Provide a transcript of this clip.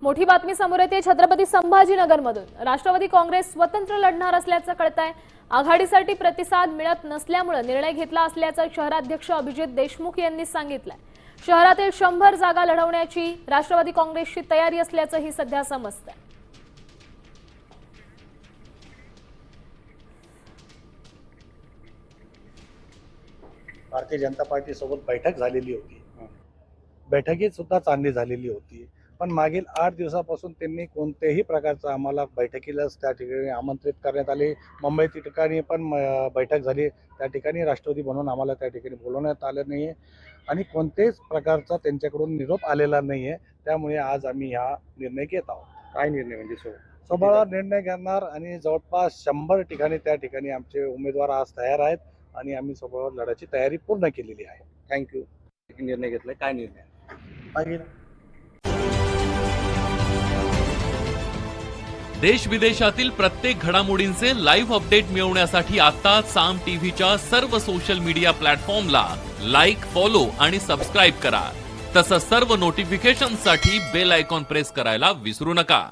मोठी बातमी समोर येते छत्रपती संभाजीनगरमधून। राष्ट्रवादी काँग्रेस स्वतंत्र लढणार असल्याचं कळतंय। आघाडीसाठी प्रतिसाद मिळत नसल्यामुळे निर्णय घेतला असल्याचं शहराध्यक्ष अभिजित देशमुख यांनी सांगितलंय। शहरातील 100 जागा लढवण्याची राष्ट्रवादी काँग्रेसची तयारी असल्याचंही सध्या समजतंय। भारतीय जनता पार्टी सोबत बैठक झालेली होती। बैठकीत सुद्धा चांगली झालेली होती, पण मागील 8 दिवसापासून त्यांनी कोणत्याही प्रकारचं आम्हाला बैठकीला त्या ठिकाणी आमंत्रित करण्यात आले। मुंबई ठिकाणी पण बैठक झाली, त्या ठिकाणी राष्ट्रवादी म्हणून आम्हाला त्या ठिकाणी बोलवण्यात आलं नाही आणि कोणत्याच प्रकारचा त्यांच्याकडून निरोप आलेला नाही आहे। त्यामुळे आज आम्ही हा निर्णय घेत आहोत। काय निर्णय म्हणजे स्वबळावर निर्णय घेणार आणि जवळपास 100 ठिकाणी त्या ठिकाणी आमचे उमेदवार आज तयार आहेत आणि आम्ही स्वबळावर लढायची तयारी पूर्ण केलेली आहे। थँक्यू। निर्णय घेतलाय, काय निर्णय? देश विदेशातील प्रत्येक घडामोडींचे लाईव्ह अपडेट मिळवण्यासाठी आता साम टीव्हीच्या सर्व सोशल मीडिया प्लॅटफॉर्मला लाईक, फॉलो आणि सबस्क्राईब करा। तसंच सर्व नोटिफिकेशनसाठी बेल आयकॉन प्रेस करायला विसरू नका।